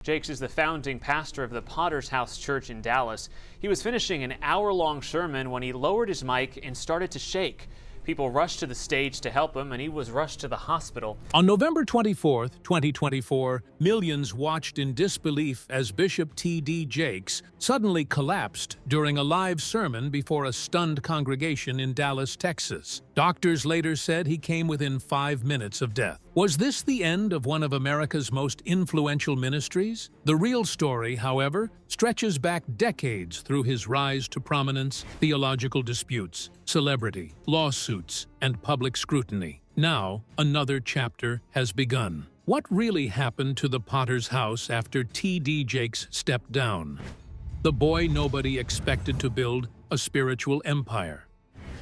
Jakes is the founding pastor of the Potter's House Church in Dallas. He was finishing an hour-long sermon when he lowered his mic and started to shake. People rushed to the stage to help him, and he was rushed to the hospital. On November 24, 2024, millions watched in disbelief as Bishop T.D. Jakes suddenly collapsed during a live sermon before a stunned congregation in Dallas, Texas. Doctors later said he came within 5 minutes of death. Was this the end of one of America's most influential ministries? The real story, however, stretches back decades through his rise to prominence, theological disputes, celebrity, lawsuits, and public scrutiny. Now, another chapter has begun. What really happened to the Potter's House after T.D. Jakes stepped down? The boy nobody expected to build a spiritual empire.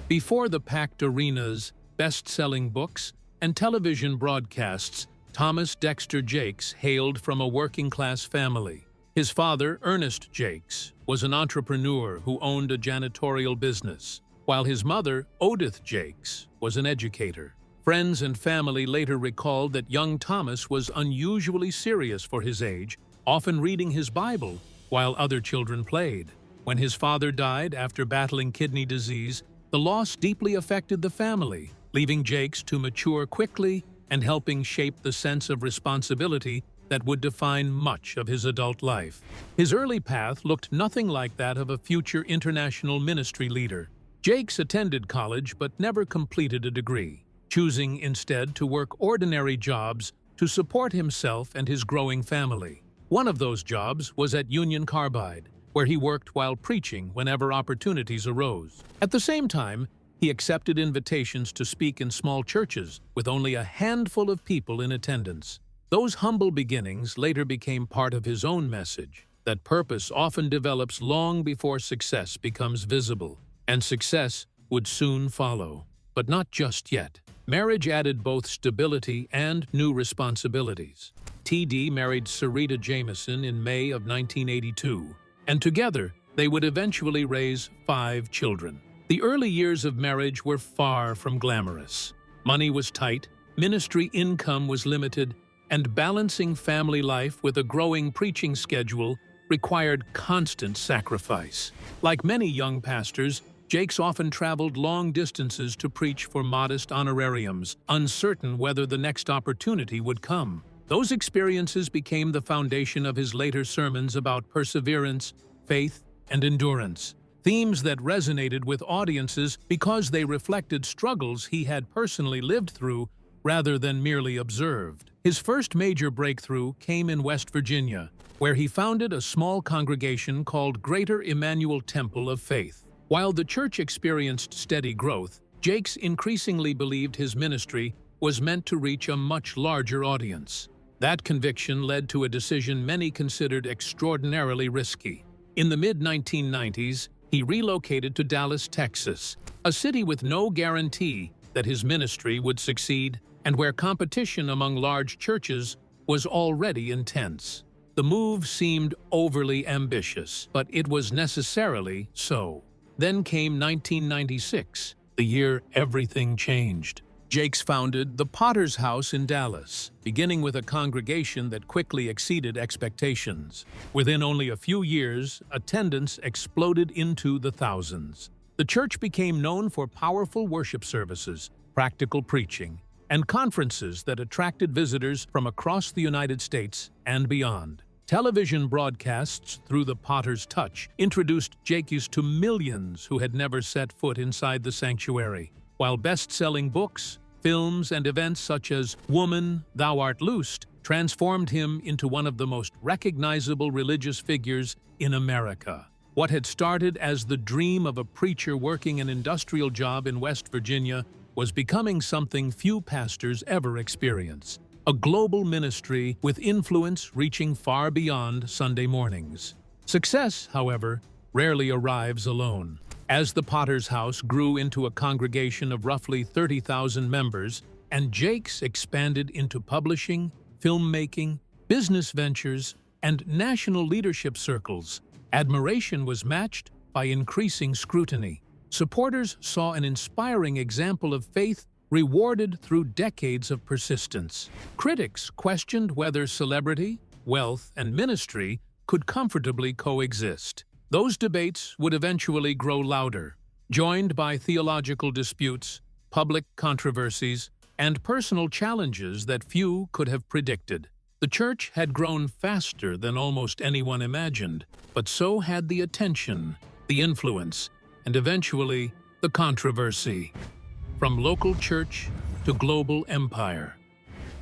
Before the packed arenas, best-selling books, and television broadcasts, Thomas Dexter Jakes hailed from a working-class family. His father, Ernest Jakes, was an entrepreneur who owned a janitorial business, while his mother, Odith Jakes, was an educator. Friends and family later recalled that young Thomas was unusually serious for his age, often reading his Bible while other children played. When his father died after battling kidney disease, the loss deeply affected the family, leaving Jakes to mature quickly and helping shape the sense of responsibility that would define much of his adult life. His early path looked nothing like that of a future international ministry leader. Jakes attended college but never completed a degree, choosing instead to work ordinary jobs to support himself and his growing family. One of those jobs was at Union Carbide, where he worked while preaching whenever opportunities arose. At the same time, he accepted invitations to speak in small churches with only a handful of people in attendance. Those humble beginnings later became part of his own message, that purpose often develops long before success becomes visible, and success would soon follow. But not just yet. Marriage added both stability and new responsibilities. T.D. married Sarita Jameson in May of 1982, and together they would eventually raise 5 children. The early years of marriage were far from glamorous. Money was tight, ministry income was limited, and balancing family life with a growing preaching schedule required constant sacrifice. Like many young pastors, Jakes often traveled long distances to preach for modest honorariums, uncertain whether the next opportunity would come. Those experiences became the foundation of his later sermons about perseverance, faith, and endurance, themes that resonated with audiences because they reflected struggles he had personally lived through rather than merely observed. His first major breakthrough came in West Virginia, where he founded a small congregation called Greater Emmanuel Temple of Faith. While the church experienced steady growth, Jakes increasingly believed his ministry was meant to reach a much larger audience. That conviction led to a decision many considered extraordinarily risky. In the mid-1990s, he relocated to Dallas, Texas, a city with no guarantee that his ministry would succeed and where competition among large churches was already intense. The move seemed overly ambitious, but it was necessarily so. Then came 1996, the year everything changed. Jakes founded the Potter's House in Dallas, beginning with a congregation that quickly exceeded expectations. Within only a few years, attendance exploded into the thousands. The church became known for powerful worship services, practical preaching, and conferences that attracted visitors from across the United States and beyond. Television broadcasts through the Potter's Touch introduced Jakes to millions who had never set foot inside the sanctuary, while best-selling books, films, and events such as Woman, Thou Art Loosed transformed him into one of the most recognizable religious figures in America. What had started as the dream of a preacher working an industrial job in West Virginia was becoming something few pastors ever experience. A global ministry with influence reaching far beyond Sunday mornings. Success, however, rarely arrives alone. As the Potter's House grew into a congregation of roughly 30,000 members, and Jakes expanded into publishing, filmmaking, business ventures, and national leadership circles, admiration was matched by increasing scrutiny. Supporters saw an inspiring example of faith rewarded through decades of persistence. Critics questioned whether celebrity, wealth, and ministry could comfortably coexist. Those debates would eventually grow louder, joined by theological disputes, public controversies, and personal challenges that few could have predicted. The church had grown faster than almost anyone imagined, but so had the attention, the influence, and eventually the controversy. From local church to global empire.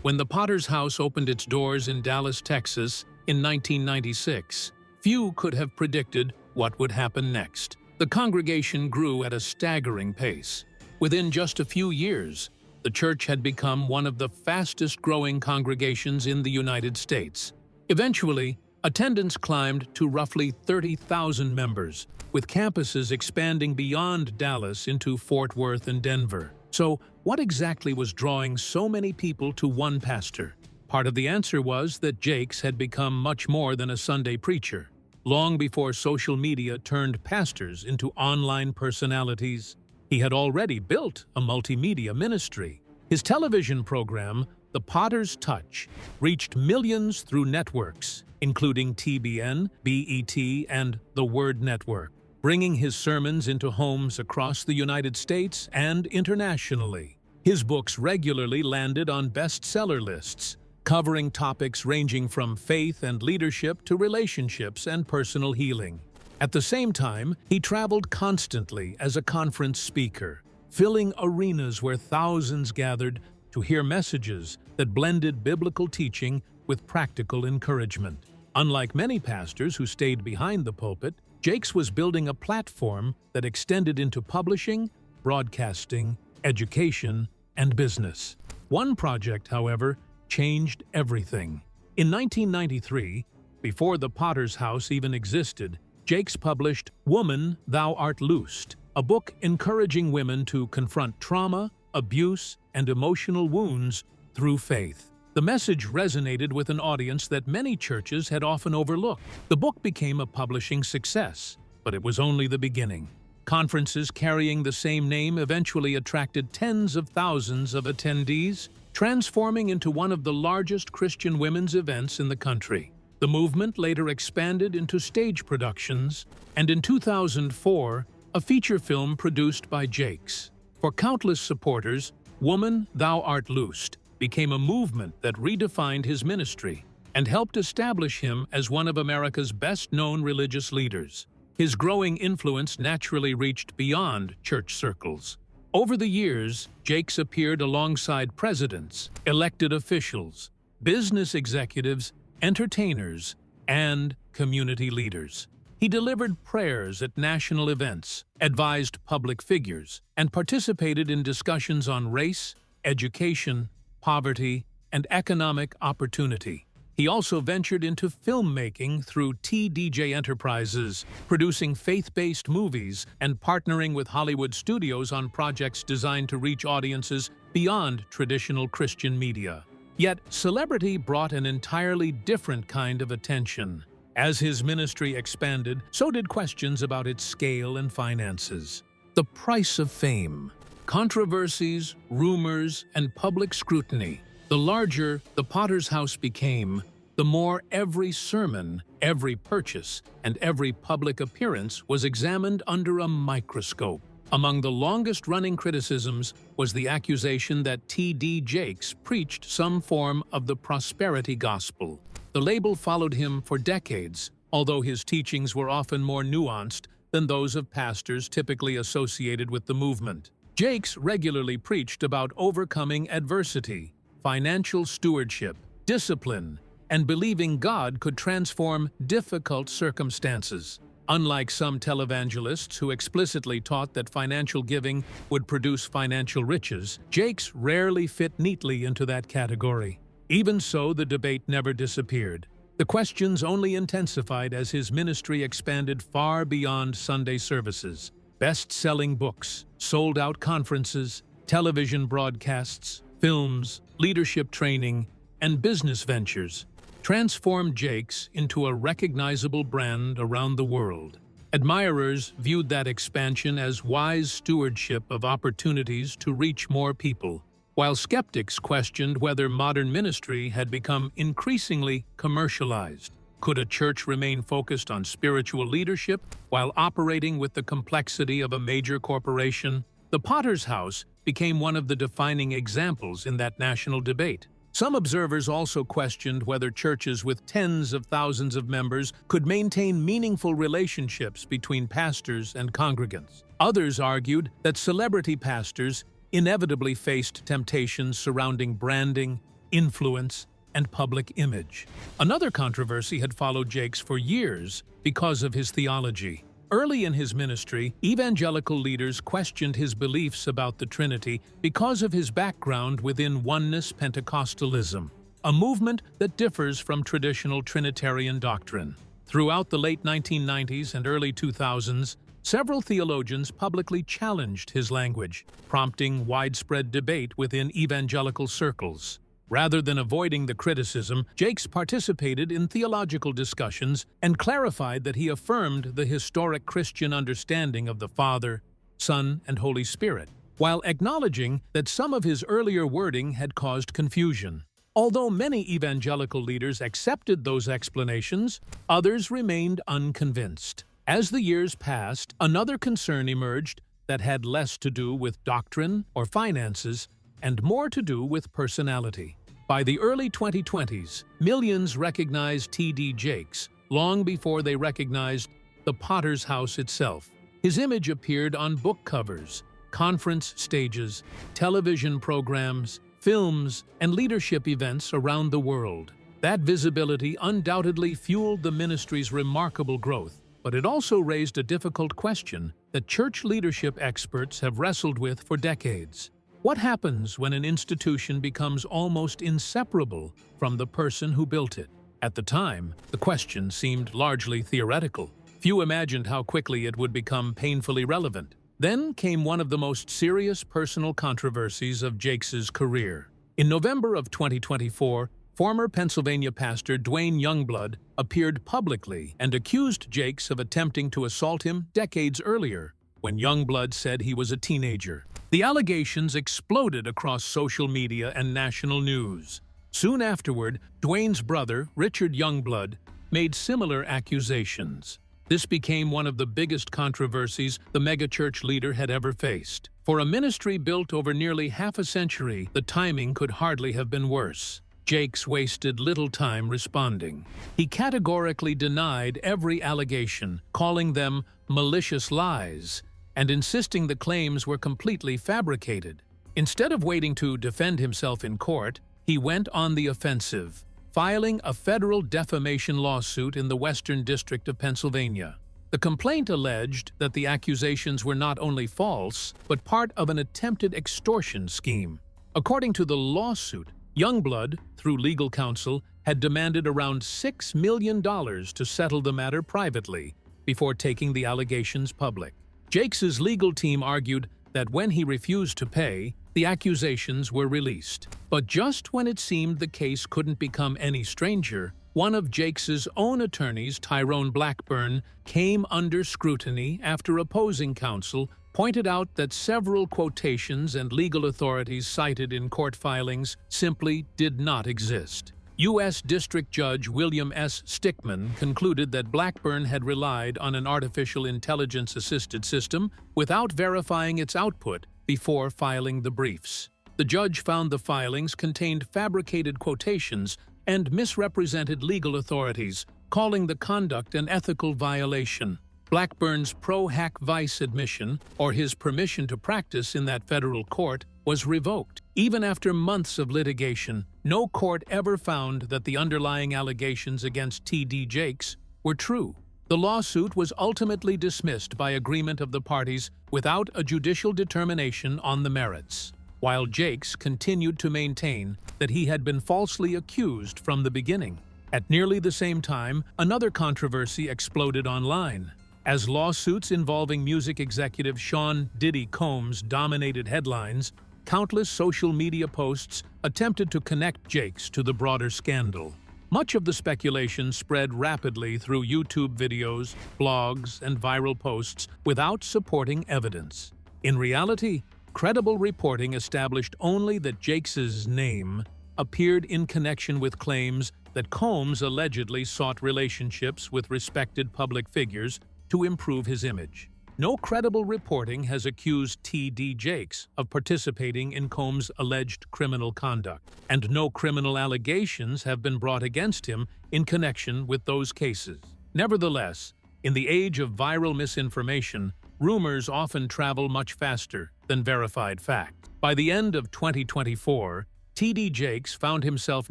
When the Potter's House opened its doors in Dallas, Texas in 1996, few could have predicted what would happen next. The congregation grew at a staggering pace. Within just a few years, the church had become one of the fastest-growing congregations in the United States. Eventually, attendance climbed to roughly 30,000 members, with campuses expanding beyond Dallas into Fort Worth and Denver. So, what exactly was drawing so many people to one pastor? Part of the answer was that Jakes had become much more than a Sunday preacher. Long before social media turned pastors into online personalities, he had already built a multimedia ministry. His television program, The Potter's Touch, reached millions through networks, including TBN, BET, and The Word Network, bringing his sermons into homes across the United States and internationally. His books regularly landed on bestseller lists, covering topics ranging from faith and leadership to relationships and personal healing. At the same time, he traveled constantly as a conference speaker, filling arenas where thousands gathered to hear messages that blended biblical teaching with practical encouragement. Unlike many pastors who stayed behind the pulpit, Jakes was building a platform that extended into publishing, broadcasting, education, and business. One project, however, changed everything. In 1993, before the Potter's House even existed, Jakes published Woman, Thou Art Loosed, a book encouraging women to confront trauma, abuse, and emotional wounds through faith. The message resonated with an audience that many churches had often overlooked. The book became a publishing success, but it was only the beginning. Conferences carrying the same name eventually attracted tens of thousands of attendees, transforming into one of the largest Christian women's events in the country. The movement later expanded into stage productions, and in 2004, a feature film produced by Jakes. For countless supporters, Woman, Thou Art Loosed became a movement that redefined his ministry and helped establish him as one of America's best-known religious leaders. His growing influence naturally reached beyond church circles. Over the years, Jakes appeared alongside presidents, elected officials, business executives, entertainers, and community leaders. He delivered prayers at national events, advised public figures, and participated in discussions on race, education, poverty, and economic opportunity. He also ventured into filmmaking through T.D. Enterprises, producing faith-based movies and partnering with Hollywood studios on projects designed to reach audiences beyond traditional Christian media. Yet, celebrity brought an entirely different kind of attention. As his ministry expanded, so did questions about its scale and finances. The price of fame, controversies, rumors, and public scrutiny. The larger the Potter's House became, the more every sermon, every purchase, and every public appearance was examined under a microscope. Among the longest-running criticisms was the accusation that T.D. Jakes preached some form of the prosperity gospel. The label followed him for decades, although his teachings were often more nuanced than those of pastors typically associated with the movement. Jakes regularly preached about overcoming adversity, financial stewardship, discipline, and believing God could transform difficult circumstances. Unlike some televangelists who explicitly taught that financial giving would produce financial riches, Jakes rarely fit neatly into that category. Even so, the debate never disappeared. The questions only intensified as his ministry expanded far beyond Sunday services. Best-selling books, sold-out conferences, television broadcasts, films, leadership training, and business ventures transformed Jakes into a recognizable brand around the world. Admirers viewed that expansion as wise stewardship of opportunities to reach more people. while skeptics questioned whether modern ministry had become increasingly commercialized. Could a church remain focused on spiritual leadership while operating with the complexity of a major corporation? The Potter's House became one of the defining examples in that national debate. Some observers also questioned whether churches with tens of thousands of members could maintain meaningful relationships between pastors and congregants. Others argued that celebrity pastors inevitably faced temptations surrounding branding, influence, and public image. Another controversy had followed Jakes for years because of his theology. Early in his ministry, evangelical leaders questioned his beliefs about the Trinity because of his background within Oneness Pentecostalism, a movement that differs from traditional Trinitarian doctrine. Throughout the late 1990s and early 2000s, several theologians publicly challenged his language, prompting widespread debate within evangelical circles. Rather than avoiding the criticism, Jakes participated in theological discussions and clarified that he affirmed the historic Christian understanding of the Father, Son, and Holy Spirit, while acknowledging that some of his earlier wording had caused confusion. Although many evangelical leaders accepted those explanations, others remained unconvinced. As the years passed, another concern emerged that had less to do with doctrine or finances and more to do with personality. By the early 2020s, millions recognized T.D. Jakes long before they recognized the Potter's House itself. His image appeared on book covers, conference stages, television programs, films, and leadership events around the world. That visibility undoubtedly fueled the ministry's remarkable growth, but it also raised a difficult question that church leadership experts have wrestled with for decades. What happens when an institution becomes almost inseparable from the person who built it? At the time, the question seemed largely theoretical. Few imagined how quickly it would become painfully relevant. Then came one of the most serious personal controversies of Jakes's career. In November of 2024, former Pennsylvania pastor Dwayne Youngblood appeared publicly and accused Jakes of attempting to assault him decades earlier, when Youngblood said he was a teenager. The allegations exploded across social media and national news. Soon afterward, Dwayne's brother, Richard Youngblood, made similar accusations. This became one of the biggest controversies the megachurch leader had ever faced. For a ministry built over nearly half a century, the timing could hardly have been worse. Jakes wasted little time responding. He categorically denied every allegation, calling them malicious lies, and insisting the claims were completely fabricated. Instead of waiting to defend himself in court, he went on the offensive, filing a federal defamation lawsuit in the Western District of Pennsylvania. The complaint alleged that the accusations were not only false, but part of an attempted extortion scheme. According to the lawsuit, Youngblood, through legal counsel, had demanded around $6 million to settle the matter privately before taking the allegations public. Jakes's legal team argued that when he refused to pay, the accusations were released. But just when it seemed the case couldn't become any stranger, one of Jakes's own attorneys, Tyrone Blackburn, came under scrutiny after opposing counsel pointed out that several quotations and legal authorities cited in court filings simply did not exist. U.S. District Judge William S. Stickman concluded that Blackburn had relied on an artificial intelligence-assisted system without verifying its output before filing the briefs. The judge found the filings contained fabricated quotations and misrepresented legal authorities, calling the conduct an ethical violation. Blackburn's pro-hack vice admission, or his permission to practice in that federal court, was revoked. Even after months of litigation, no court ever found that the underlying allegations against T.D. Jakes were true. The lawsuit was ultimately dismissed by agreement of the parties without a judicial determination on the merits, while Jakes continued to maintain that he had been falsely accused from the beginning. At nearly the same time, another controversy exploded online. As lawsuits involving music executive Sean "Diddy" Combs dominated headlines, countless social media posts attempted to connect Jakes to the broader scandal. Much of the speculation spread rapidly through YouTube videos, blogs, and viral posts without supporting evidence. In reality, credible reporting established only that Jakes's name appeared in connection with claims that Combs allegedly sought relationships with respected public figures to improve his image. No credible reporting has accused T.D. Jakes of participating in Combs' alleged criminal conduct, and no criminal allegations have been brought against him in connection with those cases. Nevertheless, in the age of viral misinformation, rumors often travel much faster than verified fact. By the end of 2024, T.D. Jakes found himself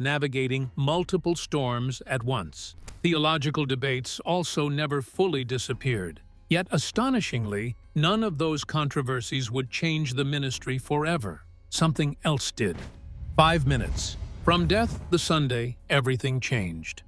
navigating multiple storms at once. Theological debates also never fully disappeared. Yet, astonishingly, none of those controversies would change the ministry forever. Something else did. 5 minutes. From death the Sunday, everything changed.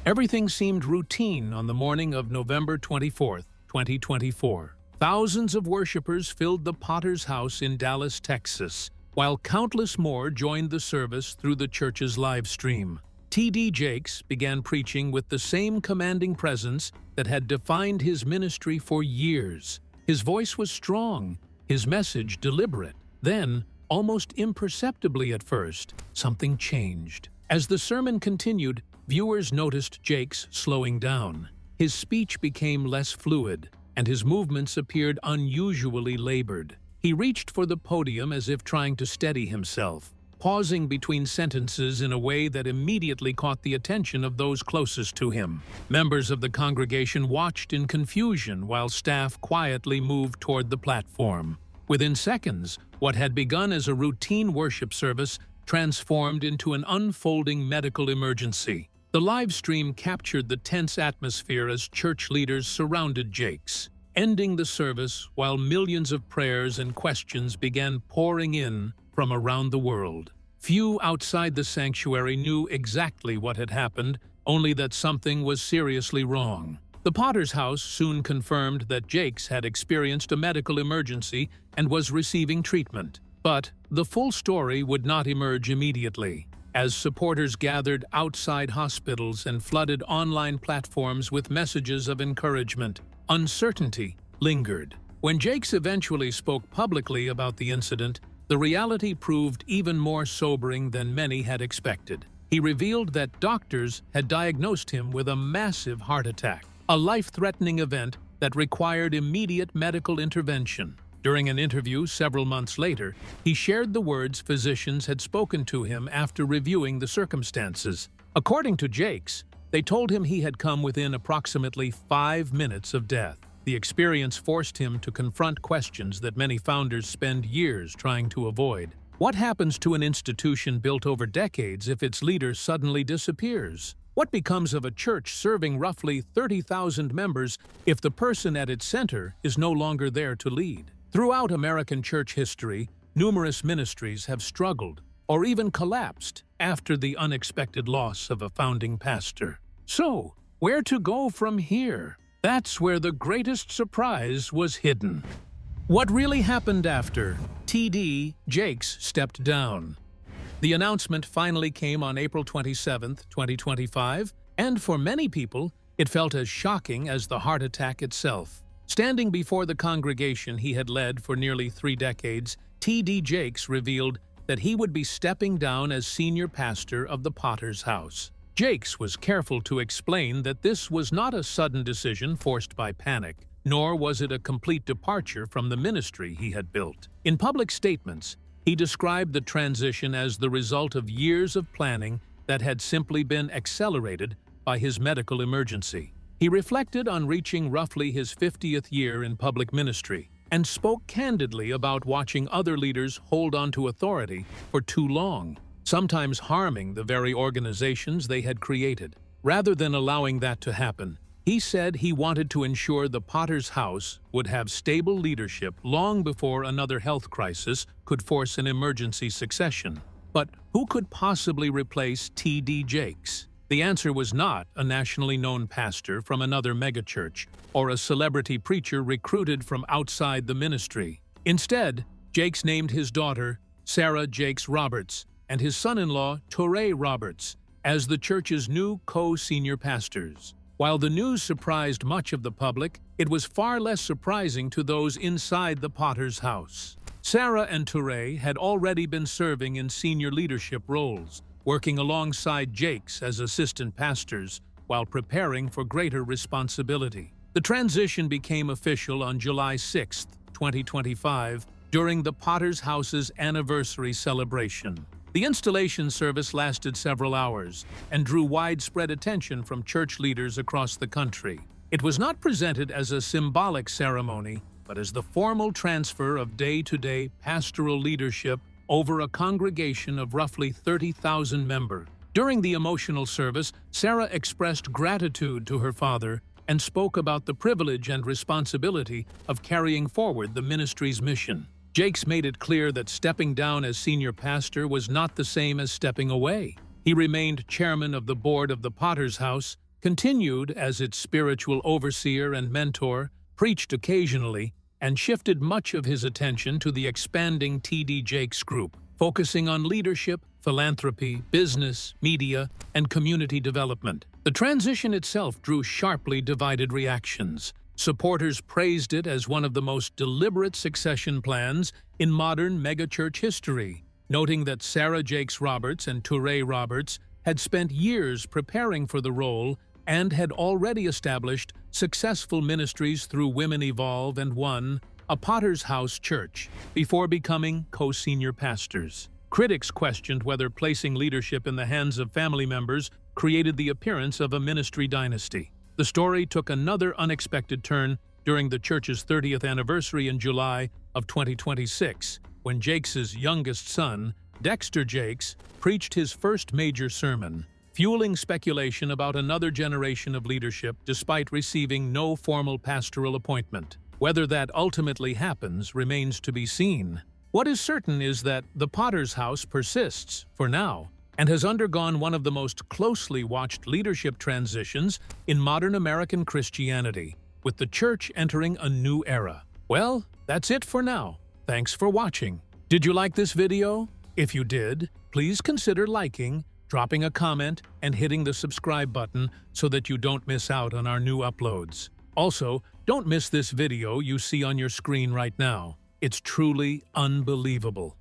Everything seemed routine on the morning of November 24, 2024. Thousands of worshipers filled the Potter's House in Dallas, Texas, while countless more joined the service through the church's live stream. T.D. Jakes began preaching with the same commanding presence that had defined his ministry for years. His voice was strong, his message deliberate. Then, almost imperceptibly at first, something changed. As the sermon continued, viewers noticed Jakes slowing down. His speech became less fluid, and his movements appeared unusually labored. He reached for the podium as if trying to steady himself, pausing between sentences in a way that immediately caught the attention of those closest to him. Members of the congregation watched in confusion while staff quietly moved toward the platform. Within seconds, what had begun as a routine worship service transformed into an unfolding medical emergency. The live stream captured the tense atmosphere as church leaders surrounded Jakes, ending the service while millions of prayers and questions began pouring in from around the world. Few outside the sanctuary knew exactly what had happened, only that something was seriously wrong. The Potter's House soon confirmed that Jakes had experienced a medical emergency and was receiving treatment. But the full story would not emerge immediately. As supporters gathered outside hospitals and flooded online platforms with messages of encouragement, uncertainty lingered. When Jakes eventually spoke publicly about the incident, the reality proved even more sobering than many had expected. He revealed that doctors had diagnosed him with a massive heart attack, a life-threatening event that required immediate medical intervention. During an interview several months later, he shared the words physicians had spoken to him after reviewing the circumstances. According to Jakes, they told him he had come within approximately 5 minutes of death. The experience forced him to confront questions that many founders spend years trying to avoid. What happens to an institution built over decades if its leader suddenly disappears? What becomes of a church serving roughly 30,000 members if the person at its center is no longer there to lead? Throughout American church history, numerous ministries have struggled or even collapsed after the unexpected loss of a founding pastor. So, where to go from here? That's where the greatest surprise was hidden. What really happened after T.D. Jakes stepped down? The announcement finally came on April 27, 2025, and for many people, it felt as shocking as the heart attack itself. Standing before the congregation he had led for nearly 3 decades, T.D. Jakes revealed that he would be stepping down as senior pastor of the Potter's House. Jakes was careful to explain that this was not a sudden decision forced by panic, nor was it a complete departure from the ministry he had built. In public statements, he described the transition as the result of years of planning that had simply been accelerated by his medical emergency. He reflected on reaching roughly his 50th year in public ministry and spoke candidly about watching other leaders hold on to authority for too long, sometimes harming the very organizations they had created. Rather than allowing that to happen, he said he wanted to ensure the Potter's House would have stable leadership long before another health crisis could force an emergency succession. But who could possibly replace T.D. Jakes? The answer was not a nationally known pastor from another megachurch or a celebrity preacher recruited from outside the ministry. Instead, Jakes named his daughter, Sarah Jakes Roberts, and his son-in-law, Torrey Roberts, as the church's new co-senior pastors. While the news surprised much of the public, it was far less surprising to those inside the Potter's House. Sarah and Touré had already been serving in senior leadership roles, working alongside Jakes as assistant pastors while preparing for greater responsibility. The transition became official on July 6, 2025, during the Potter's House's anniversary celebration. The installation service lasted several hours and drew widespread attention from church leaders across the country. It was not presented as a symbolic ceremony, but as the formal transfer of day-to-day pastoral leadership over a congregation of roughly 30,000 members. During the emotional service, Sarah expressed gratitude to her father and spoke about the privilege and responsibility of carrying forward the ministry's mission. Jakes made it clear that stepping down as senior pastor was not the same as stepping away. He remained chairman of the board of the Potter's House, continued as its spiritual overseer and mentor, preached occasionally, and shifted much of his attention to the expanding T.D. Jakes Group, focusing on leadership, philanthropy, business, media, and community development. The transition itself drew sharply divided reactions. Supporters praised it as one of the most deliberate succession plans in modern megachurch history, noting that Sarah Jakes Roberts and Touré Roberts had spent years preparing for the role and had already established successful ministries through Women Evolve and One, a Potter's House church, before becoming co-senior pastors. Critics questioned whether placing leadership in the hands of family members created the appearance of a ministry dynasty. The story took another unexpected turn during the church's 30th anniversary in July of 2026, when Jakes' youngest son, Dexter Jakes, preached his first major sermon, fueling speculation about another generation of leadership despite receiving no formal pastoral appointment. Whether that ultimately happens remains to be seen. What is certain is that the Potter's House persists, for now, and has undergone one of the most closely watched leadership transitions in modern American Christianity, with the church entering a new era. Well, that's it for now. Thanks for watching. Did you like this video? If you did, please consider liking, dropping a comment, and hitting the subscribe button so that you don't miss out on our new uploads. Also, don't miss this video you see on your screen right now. It's truly unbelievable.